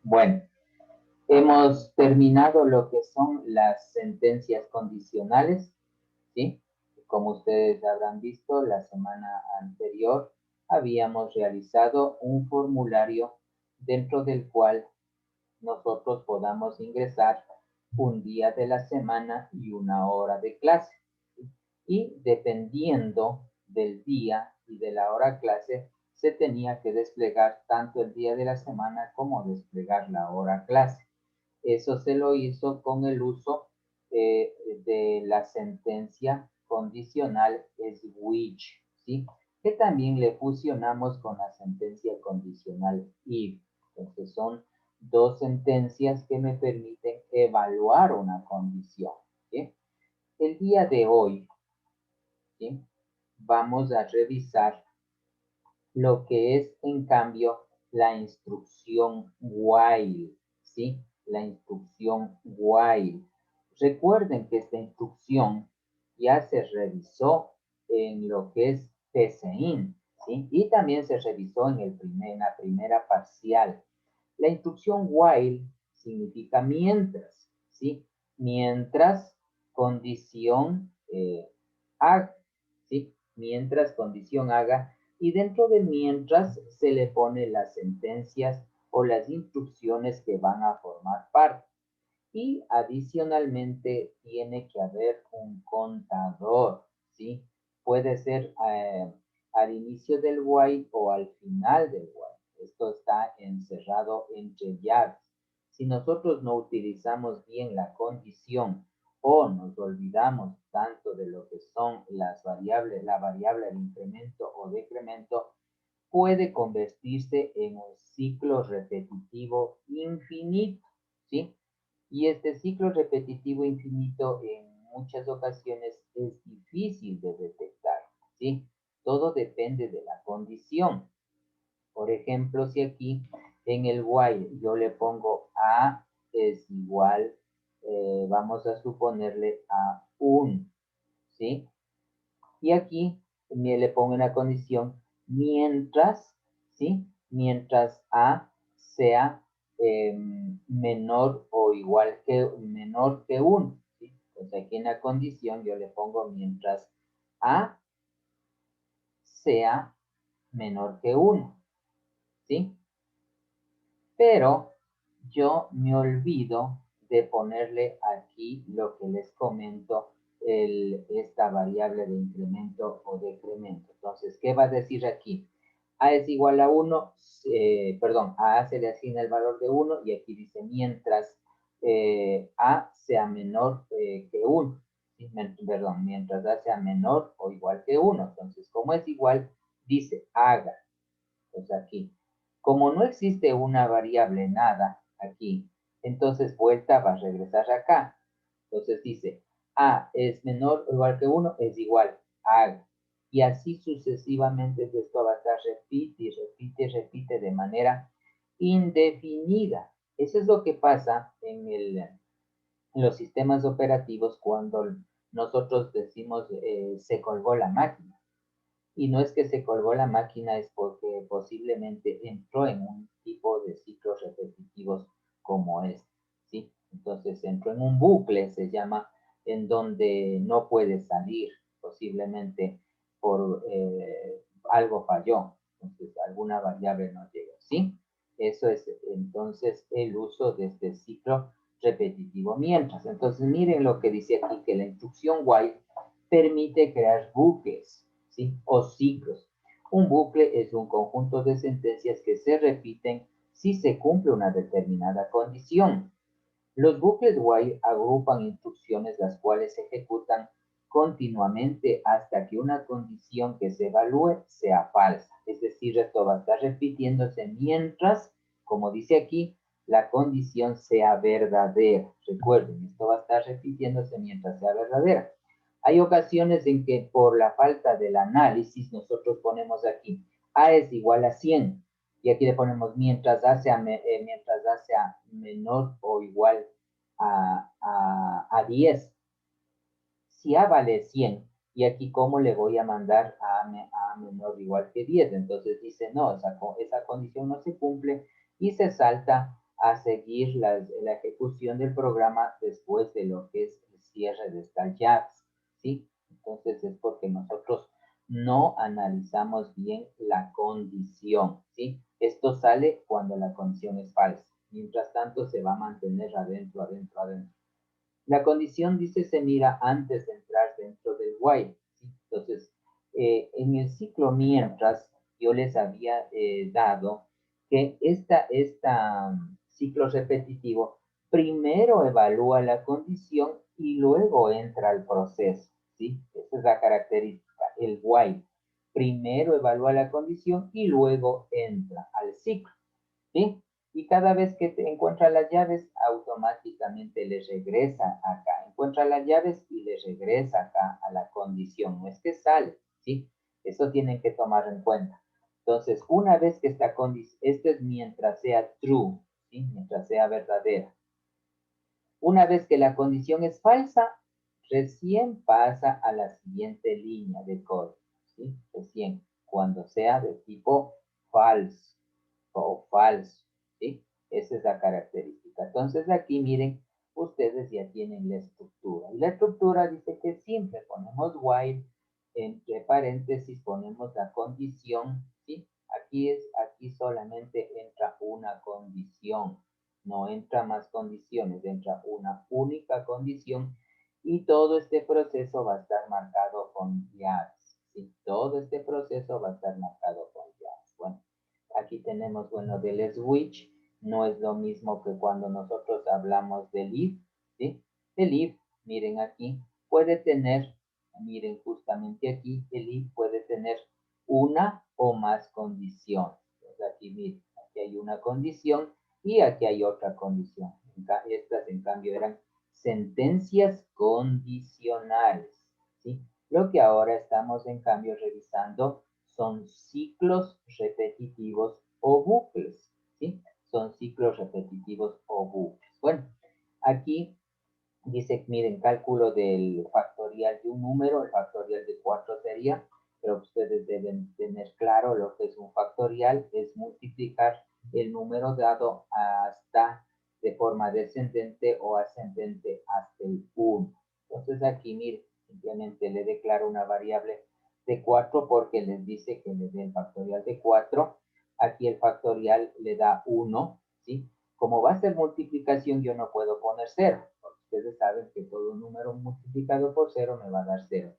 Bueno, hemos terminado lo que son las sentencias condicionales, ¿sí? Como ustedes habrán visto, la semana anterior habíamos realizado un formulario dentro del cual nosotros podamos ingresar un día de la semana y una hora de clase. Y dependiendo del día y de la hora clase, se tenía que desplegar tanto el día de la semana como desplegar la hora clase. Eso se lo hizo con el uso de la sentencia condicional es which, ¿sí? Que también le fusionamos con la sentencia condicional if. Entonces son dos sentencias que me permiten evaluar una condición, ¿sí? El día de hoy, ¿sí? Vamos a revisar lo que es, en cambio, la instrucción while, ¿sí? La instrucción while. Recuerden que esta instrucción ya se revisó en lo que es PSEIN, ¿sí? Y también se revisó en la primera parcial. La instrucción while significa mientras, ¿sí? Mientras condición haga, ¿sí? Mientras condición haga, y dentro de mientras se le pone las sentencias o las instrucciones que van a formar parte. Y adicionalmente tiene que haber un contador, ¿sí? Puede ser al inicio del while o al final del while. Esto está encerrado entre llaves. Si nosotros no utilizamos bien la condición o nos olvidamos tanto de lo que son las variables, la variable de incremento o decremento, puede convertirse en un ciclo repetitivo infinito, ¿sí? Y este ciclo repetitivo infinito en muchas ocasiones es difícil de detectar, ¿sí? Todo depende de la condición. Por ejemplo, si aquí en el while yo le pongo a es igual, vamos a suponerle a 1, ¿sí? Y aquí le pongo una condición mientras, ¿sí? Mientras a sea menor o igual que menor que 1, ¿sí? Entonces aquí en la condición yo le pongo mientras a sea menor que 1, ¿sí? Pero yo me olvido de ponerle aquí lo que les comento, esta variable de incremento o decremento. Entonces, ¿qué va a decir aquí? A es igual a 1, perdón, a se le asigna el valor de 1 y aquí dice mientras a sea menor que 1. ¿Sí? Perdón, mientras a sea menor o igual que 1. Entonces, como es igual, dice haga. Pues aquí, como no existe una variable nada aquí, entonces vuelta va a regresar acá. Entonces dice, a es menor o igual que 1, es igual a. Y así sucesivamente esto va a estar repite y repite y repite de manera indefinida. Eso es lo que pasa en los sistemas operativos cuando nosotros decimos se colgó la máquina. Y no es que se colgó la máquina, es porque posiblemente entró en un tipo de ciclos repetitivos como este, ¿sí? Entonces entró en un bucle, se llama, en donde no puede salir, posiblemente por algo falló, entonces alguna variable no llegó, ¿sí? Eso es entonces el uso de este ciclo repetitivo. Mientras, entonces miren lo que dice aquí, que la instrucción while permite crear bucles, ¿sí? O ciclos. Un bucle es un conjunto de sentencias que se repiten si se cumple una determinada condición. Los bucles while agrupan instrucciones las cuales se ejecutan continuamente hasta que una condición que se evalúe sea falsa. Es decir, esto va a estar repitiéndose mientras, como dice aquí, la condición sea verdadera. Recuerden, esto va a estar repitiéndose mientras sea verdadera. Hay ocasiones en que por la falta del análisis nosotros ponemos aquí A es igual a 100 y aquí le ponemos mientras A sea menor o igual a 10. Si A vale 100 y aquí cómo le voy a mandar a menor o igual que 10, entonces dice no, esa condición no se cumple y se salta a seguir la ejecución del programa después de lo que es el cierre de estas llaves, ¿sí? Entonces es porque nosotros no analizamos bien la condición, ¿sí? Esto sale cuando la condición es falsa. Mientras tanto, se va a mantener adentro, adentro, adentro. La condición, dice, se mira antes de entrar dentro del while, ¿sí? Entonces, en el ciclo mientras, yo les había dado que ciclo repetitivo primero evalúa la condición y luego entra al proceso, ¿sí? Esa es la característica, el while. Primero evalúa la condición y luego entra al ciclo, ¿sí? Y cada vez que te encuentra las llaves, automáticamente le regresa acá. Encuentra las llaves y le regresa acá a la condición. No es que sale, ¿sí? Eso tienen que tomar en cuenta. Entonces, una vez que esta condición, esto es mientras sea true, ¿sí? Mientras sea verdadera. Una vez que la condición es falsa, recién pasa a la siguiente línea de código, ¿sí? Recién, cuando sea de tipo false o falso, ¿sí? Esa es la característica. Entonces aquí miren, ustedes ya tienen la estructura. Y la estructura dice que siempre ponemos while, entre paréntesis ponemos la condición, ¿sí? Aquí solamente entra una condición, no entra más condiciones, entra una única condición y todo este proceso va a estar marcado con llaves, ¿sí? Todo este proceso va a estar marcado con llaves. Bueno, aquí tenemos, bueno, del switch, no es lo mismo que cuando nosotros hablamos del if, ¿sí? El if, miren aquí, puede tener, miren justamente aquí, el if puede tener una o más condiciones. Entonces aquí, miren, aquí hay una condición y aquí hay otra condición. Estas, en cambio, eran sentencias condicionales, ¿sí? Lo que ahora estamos, en cambio, revisando son ciclos repetitivos o bucles, ¿sí? Son ciclos repetitivos o bucles. Bueno, aquí dice, miren, cálculo del factorial de un número, el factorial de 4 sería, pero ustedes deben tener claro lo que es un factorial, es multiplicar el número dado hasta de forma descendente o ascendente hasta el 1. Entonces aquí, miren, simplemente le declaro una variable de 4 porque les dice que le dé el factorial de 4. Aquí el factorial le da 1, ¿sí? Como va a ser multiplicación, yo no puedo poner 0. Ustedes saben que todo número multiplicado por 0 me va a dar 0.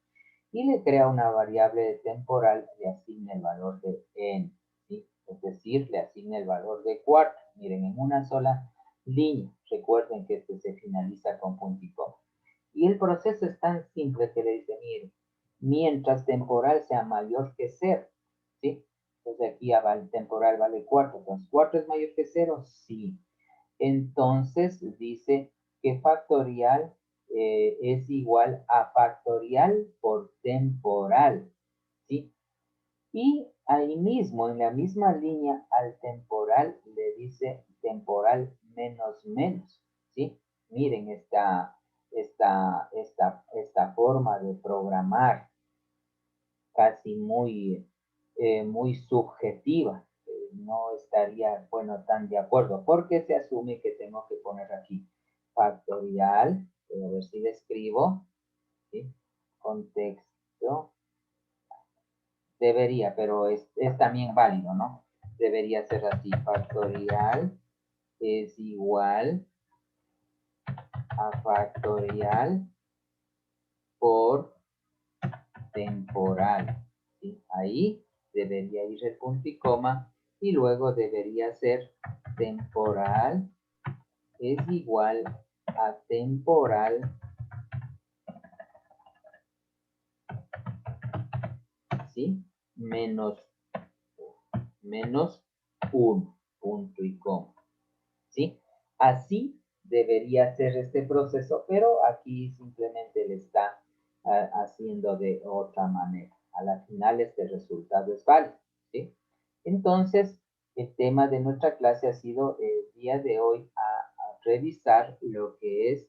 Y le crea una variable temporal, le asigna el valor de n, ¿sí? Es decir, le asigna el valor de cuarto. Miren, en una sola línea. Recuerden que este se finaliza con punto y coma. Y el proceso es tan simple que le dice, miren, mientras temporal sea mayor que 0, ¿sí? Entonces aquí el temporal vale 4. Entonces, 4 es mayor que 0, sí. Entonces dice que factorial es igual a factorial por temporal, ¿sí? Y ahí mismo, en la misma línea, al temporal le dice temporal menos menos, ¿sí? Miren esta forma de programar casi muy subjetiva. No estaría, bueno, tan de acuerdo, porque se asume que tengo que poner aquí factorial, a ver si le escribo, ¿sí? Contexto, debería, pero es también válido, ¿no? Debería ser así, factorial es igual a factorial por temporal, ¿sí? Ahí debería ir el punto y coma y luego debería ser temporal es igual a temporal, ¿sí? Menos 1, punto y coma, ¿sí? Así debería ser este proceso, pero aquí simplemente le está haciendo de otra manera. A la final este resultado es válido, ¿sí? Entonces, el tema de nuestra clase ha sido el día de hoy a revisar lo que es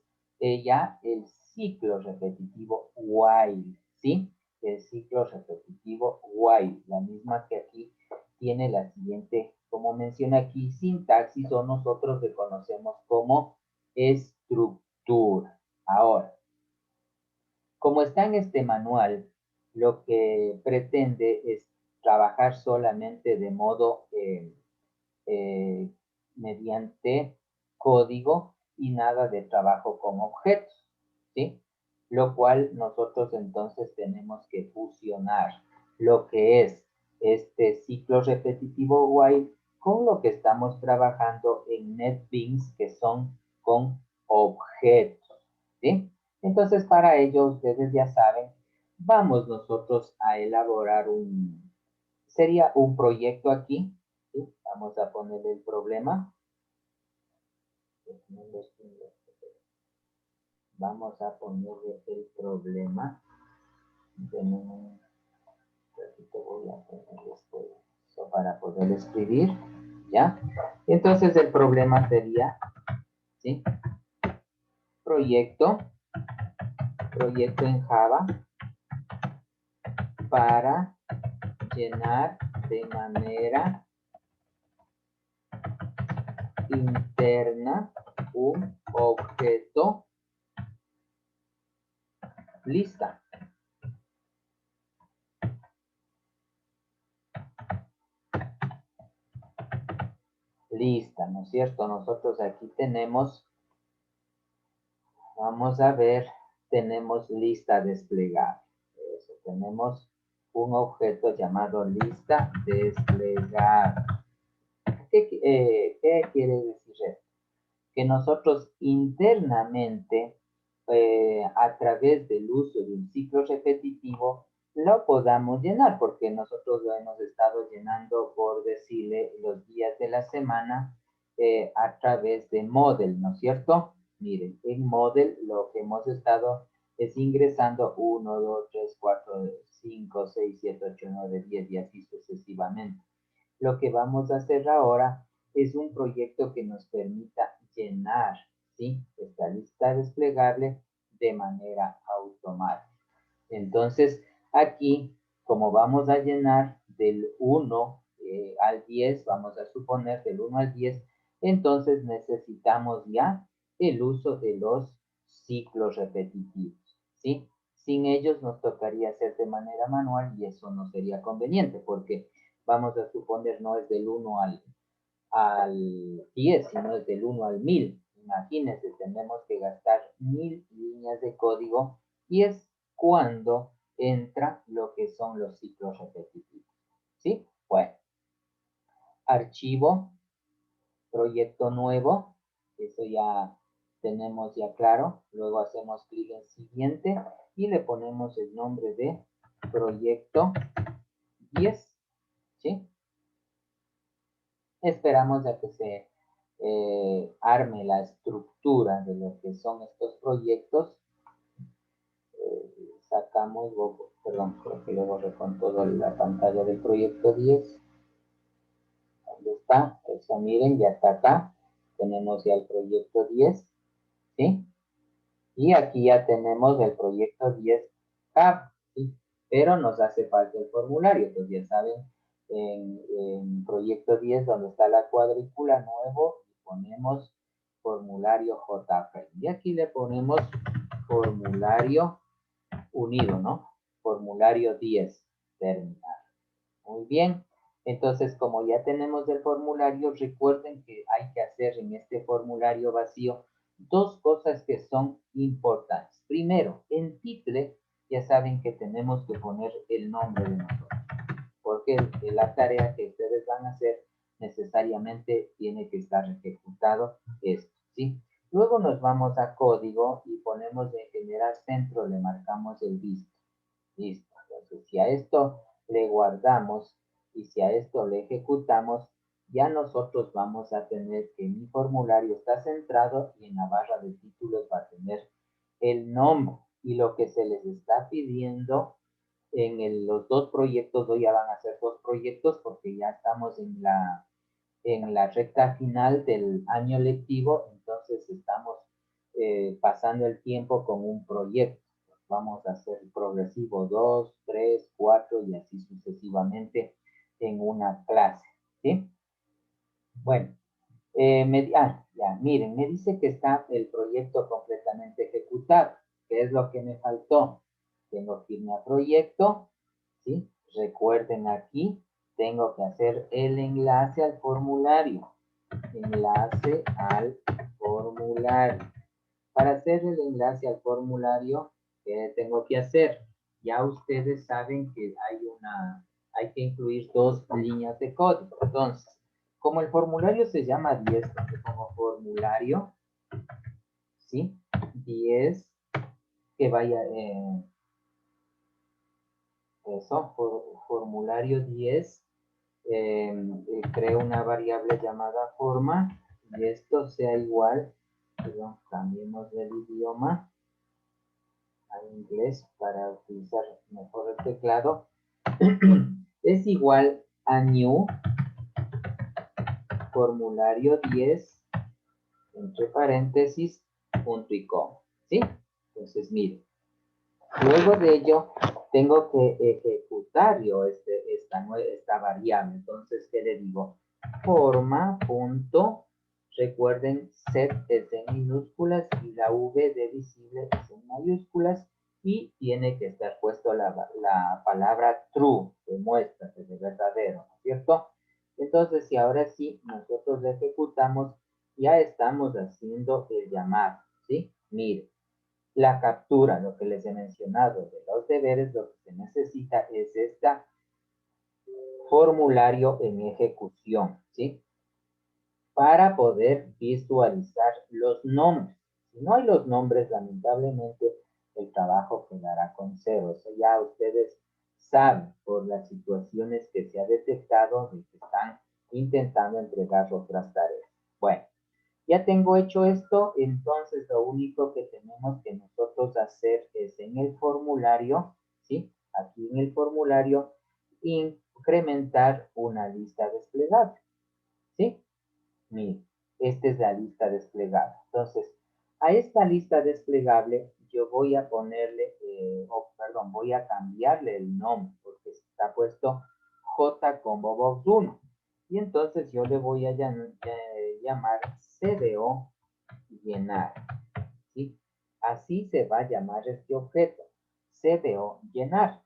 ya el ciclo repetitivo while, ¿sí? El ciclo repetitivo while, la misma que aquí tiene la siguiente como menciona aquí, sintaxis o nosotros reconocemos como estructura. Ahora, como está en este manual, lo que pretende es trabajar solamente de modo mediante código y nada de trabajo con objetos, ¿sí? Lo cual nosotros entonces tenemos que fusionar lo que es este ciclo repetitivo while con lo que estamos trabajando en NetBeans, que son con objetos, ¿sí? Entonces, para ello, ustedes ya saben, vamos nosotros a elaborar sería un proyecto aquí, ¿sí? Vamos a poner el problema. Vamos a ponerle el problema. Un ratito voy a poner esto para poder escribir, ¿ya? Entonces el problema sería, ¿sí? Proyecto en Java para llenar de manera interna un objeto lista. Lista, ¿no es cierto? Nosotros aquí tenemos, vamos a ver, tenemos lista desplegable. Eso, tenemos un objeto llamado lista desplegable. ¿Qué quiere decir esto? Que nosotros internamente, a través del uso de un ciclo repetitivo, lo podamos llenar, porque nosotros lo hemos estado llenando, por decirle, los días de la semana a través de Model, ¿no es cierto? Miren, en Model lo que hemos estado es ingresando 1, 2, 3, 4, 5, 6, 7, 8, 9, 10 y así sucesivamente. Lo que vamos a hacer ahora es un proyecto que nos permita llenar, ¿sí? Esta lista desplegable de manera automática. Entonces, aquí, como vamos a llenar del 1 al 10, vamos a suponer del 1 al 10, entonces necesitamos ya el uso de los ciclos repetitivos, ¿sí? Sin ellos nos tocaría hacer de manera manual y eso no sería conveniente porque vamos a suponer no es del 1 al 10, sino es del 1 al 1000. Imagínense, tenemos que gastar 1000 líneas de código y es cuando entra lo que son los ciclos repetitivos. ¿Sí? Bueno, archivo, proyecto nuevo, eso ya tenemos ya claro. Luego hacemos clic en siguiente y le ponemos el nombre de proyecto 10. ¿Sí? Esperamos a que se arme la estructura de lo que son estos proyectos. Sacamos, perdón, creo que luego con toda la pantalla del proyecto 10. ¿Dónde está? Eso miren, ya está acá. Tenemos ya el proyecto 10, ¿sí? Y aquí ya tenemos el proyecto 10 Hub, ¿sí? Pero nos hace falta el formulario, entonces ya saben, en proyecto 10 donde está la cuadrícula nuevo, ponemos formulario JFrame. Y aquí le ponemos formulario unido, ¿no? Formulario 10, terminar. Muy bien. Entonces, como ya tenemos el formulario, recuerden que hay que hacer en este formulario vacío dos cosas que son importantes. Primero, en título, ya saben que tenemos que poner el nombre de nosotros, porque la tarea que ustedes van a hacer necesariamente tiene que estar ejecutado esto, ¿sí? Luego nos vamos a código y ponemos de generar centro, le marcamos el visto. Listo. Entonces, si a esto le guardamos y si a esto le ejecutamos, ya nosotros vamos a tener que mi formulario está centrado y en la barra de títulos va a tener el nombre y lo que se les está pidiendo en los dos proyectos, hoy ya van a ser dos proyectos porque ya estamos en la recta final del año lectivo, entonces estamos pasando el tiempo con un proyecto. Vamos a hacer progresivo 2, 3, 4 y así sucesivamente en una clase, ¿sí? Bueno, ya, miren, me dice que está el proyecto completamente ejecutado. ¿Qué es lo que me faltó? Tengo que irme a proyecto, ¿sí? Recuerden aquí, tengo que hacer el enlace al formulario. Enlace al formulario. Para hacer el enlace al formulario, ¿qué tengo que hacer? Ya ustedes saben que hay que incluir dos líneas de código. Entonces, como el formulario se llama 10, como formulario, ¿sí? 10, que vaya, eso, formulario 10, creo una variable llamada forma, y esto sea igual, perdón, cambiemos el idioma a inglés para utilizar mejor el teclado, es igual a new formulario 10 entre paréntesis punto y coma, ¿sí? Entonces, mire, luego de ello tengo que ejecutar yo esta variable. Entonces, ¿qué le digo? Forma punto, recuerden, set es en minúsculas y la V de visible es en mayúsculas y tiene que estar puesto la palabra true, que muestra que es de verdadero, ¿no es cierto? Entonces, si ahora sí nosotros le ejecutamos, ya estamos haciendo el llamado, ¿sí? Mire, la captura, lo que les he mencionado de los deberes, lo que se necesita es este formulario en ejecución, ¿sí? Para poder visualizar los nombres. Si no hay los nombres, lamentablemente el trabajo quedará con cero. Eso ya ustedes saben por las situaciones que se ha detectado de que están intentando entregar otras tareas. Bueno, ya tengo hecho esto, entonces lo único que tenemos que nosotros hacer es en el formulario, ¿sí? Aquí en el formulario, incrementar una lista desplegable, ¿sí? Miren, esta es la lista desplegable. Entonces, a esta lista desplegable yo voy a ponerle, perdón, voy a cambiarle el nombre porque está puesto JCombo Box 1. Y entonces yo le voy a llamar CDO llenar, ¿sí? Así se va a llamar este objeto, CDO llenar.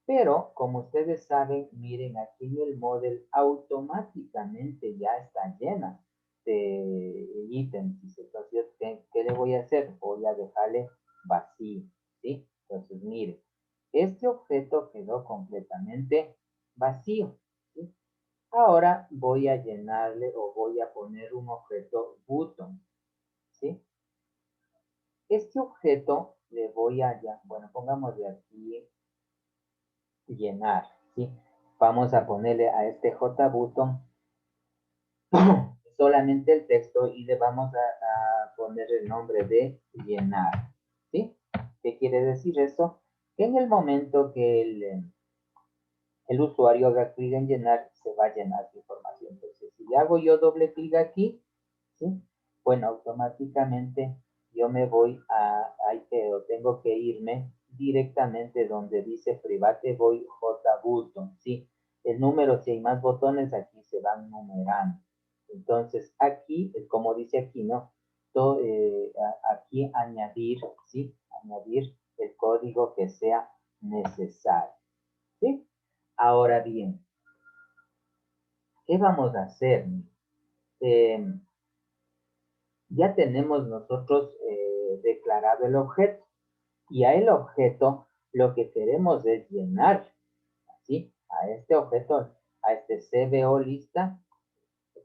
Pero, como ustedes saben, miren, aquí en el model automáticamente ya está llena de ítems. Entonces, ¿qué le voy a hacer? Voy a dejarle vacío, ¿sí? Entonces, miren, este objeto quedó completamente vacío, ¿sí? Ahora voy a llenarle o voy a poner un objeto button, ¿sí? Este objeto le voy a, bueno, pongamos de aquí llenar, ¿sí? Vamos a ponerle a este JButton solamente el texto y le vamos a poner el nombre de llenar, ¿sí? ¿Qué quiere decir eso? Que en el momento que el usuario haga clic en llenar, se va a llenar su información. Entonces, si le hago yo doble clic aquí, ¿sí? Bueno, automáticamente yo me voy tengo que irme directamente donde dice private voy JButton, ¿sí? El número, si hay más botones, aquí se van numerando. Entonces, aquí, como dice aquí, ¿no? Aquí añadir, ¿sí? Añadir el código que sea necesario, ¿sí? Ahora bien, ¿qué vamos a hacer? Eh, ya tenemos nosotros declarado el objeto y a el objeto lo que queremos es llenar, ¿sí? A este objeto, a este CBO lista,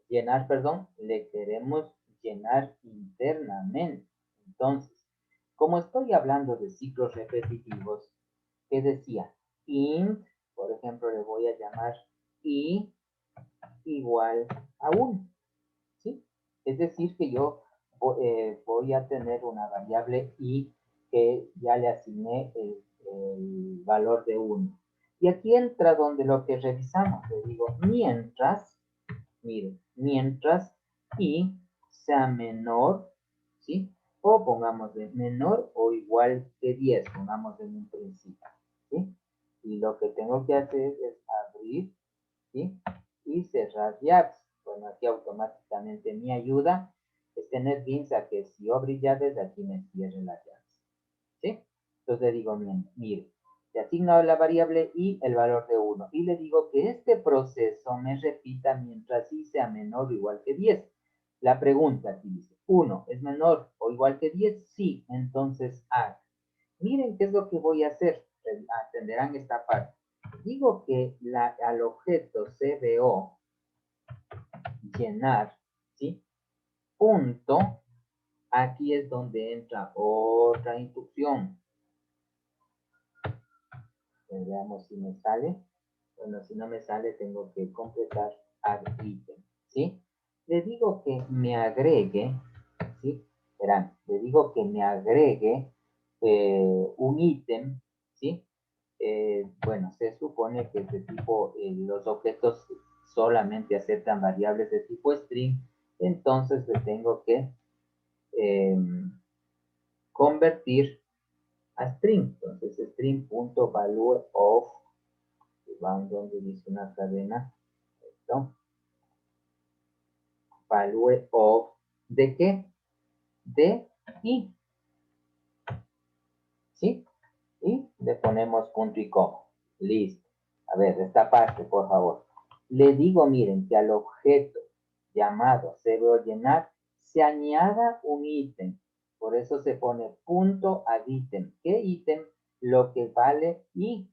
llenar, perdón, le queremos llenar internamente. Entonces, como estoy hablando de ciclos repetitivos, ¿qué decía? Int, por ejemplo, le voy a llamar i igual a 1, ¿sí? Es decir, que yo voy a tener una variable i que ya le asigné el valor de 1. Y aquí entra donde lo que revisamos. Le digo, mientras, miren, mientras i sea menor, ¿sí? O pongamos de menor o igual que 10, pongamos en un principio, ¿sí? Y lo que tengo que hacer es abrir, ¿sí? Y cerrar llaves. Bueno, aquí automáticamente me ayuda es tener pinza que si obri llaves, aquí me cierre las llaves. ¿Sí? Entonces le digo, mire, le asigno la variable y el valor de 1. Y le digo que este proceso me repita mientras i sea menor o igual que 10. La pregunta aquí dice, 1 es menor o igual que 10. Sí, entonces haga. Miren qué es lo que voy a hacer. Atenderán esta parte. Digo que al objeto CBO llenar, ¿sí? Punto. Aquí es donde entra otra instrucción. Veamos si me sale. Bueno, si no me sale, tengo que completar add item, ¿sí? Le digo que me agregue, ¿sí? Verán, le digo que me agregue un ítem, ¿sí? Bueno, se supone que de tipo, los objetos solamente aceptan variables de tipo string, entonces le tengo que convertir a string. Entonces, string.value of, van donde dice una cadena, ¿no? Value of, ¿de qué? De i, ¿sí? Y le ponemos punto y coma. Listo. A ver, esta parte, por favor. Le digo, miren, que al objeto llamado CBO llenar se añada un ítem. Por eso se pone punto ad ítem. ¿Qué ítem? Lo que vale i,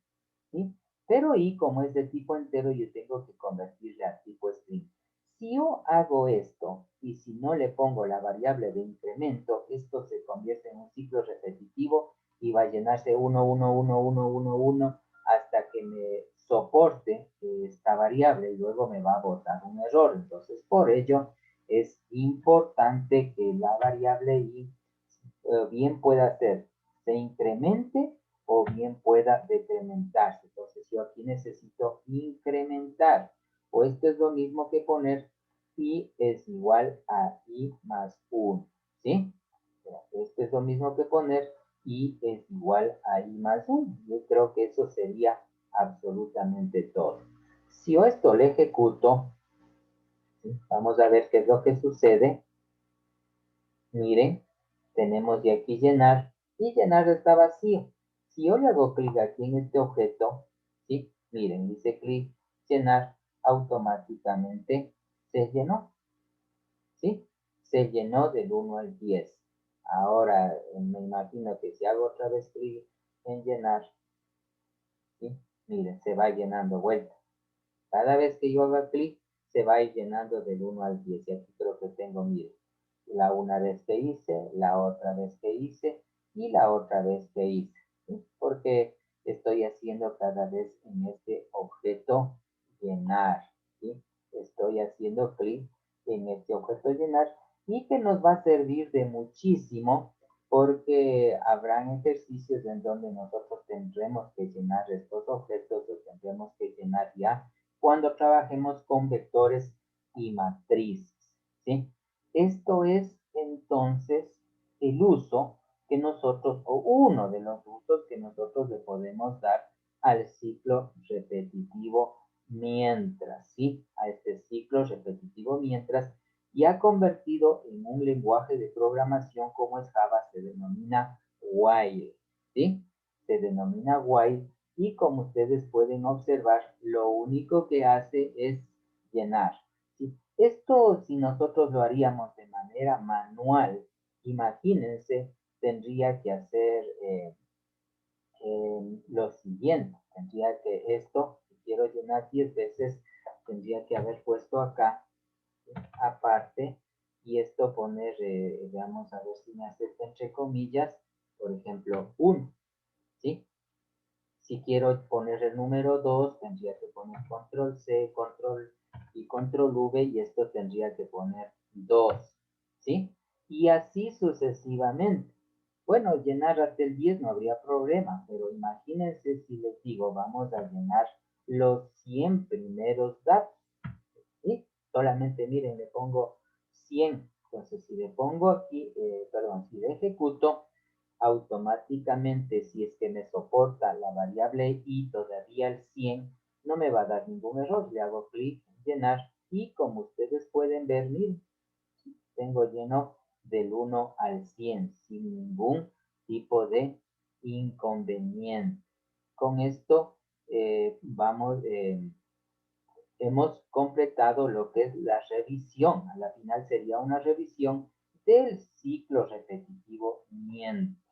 ¿sí? Pero i, como es de tipo entero, yo tengo que convertirle a tipo string. Si yo hago esto y si no le pongo la variable de incremento, esto se convierte en un ciclo repetitivo y va a llenarse 1, 1, 1, 1, 1, 1 hasta que me soporte esta variable y luego me va a botar un error. Entonces, por ello es importante que la variable y bien pueda ser se incremente o bien pueda decrementarse. Entonces, yo aquí necesito incrementar. O esto es lo mismo que poner i es igual a i más 1. ¿Sí? Esto es lo mismo que poner i es igual a i más 1. Yo creo que eso sería absolutamente todo. Si yo esto lo ejecuto, ¿sí? Vamos a ver qué es lo que sucede. Miren, tenemos de aquí llenar y llenar está vacío. Si yo le hago clic aquí en este objeto, ¿sí? Miren, dice clic, llenar, automáticamente se llenó, ¿sí? Se llenó del 1 al 10. Ahora me imagino que si hago otra vez clic en llenar, ¿sí? Miren, se va llenando vuelta. Cada vez que yo haga clic, se va a ir llenando del 1 al 10. Y aquí creo que tengo, miren, la una vez que hice, la otra vez que hice y la otra vez que hice. ¿Sí? Porque estoy haciendo cada vez en este objeto llenar. ¿Sí? Estoy haciendo clic en este objeto llenar y que nos va a servir de muchísimo porque habrán ejercicios en donde nosotros tendremos que llenar estos objetos o tendremos que llenar ya cuando trabajemos con vectores y matrices. ¿Sí? Esto es entonces el uso que nosotros, o uno de los usos que nosotros le podemos dar al ciclo repetitivo mientras, ¿sí? A este ciclo repetitivo mientras, y ha convertido en un lenguaje de programación como es Java, se denomina while, ¿sí? Se denomina while y como ustedes pueden observar, lo único que hace es llenar. ¿Sí? Esto, si nosotros lo haríamos de manera manual, imagínense, tendría que hacer lo siguiente. Tendría que esto, si quiero llenar 10 veces, tendría que haber puesto acá, ¿sí? Aparte, y esto poner, vamos a ver si me acepta entre comillas, por ejemplo, 1, ¿sí? Si quiero poner el número 2, tendría que poner control C, control y control V y esto tendría que poner 2, ¿sí? Y así sucesivamente. Bueno, llenar hasta el 10 no habría problema, pero imagínense si les digo, vamos a llenar los 100 primeros datos, ¿sí? Solamente miren, le pongo 100. Entonces, si le pongo aquí, perdón, si le ejecuto, automáticamente, si es que me soporta la variable y todavía el 100, no me va a dar ningún error. Le hago clic en llenar Y como ustedes pueden ver, miren, tengo lleno del 1 al 100 sin ningún tipo de inconveniente. Con esto hemos completado lo que es la revisión. A la final sería una revisión del ciclo repetitivo miento.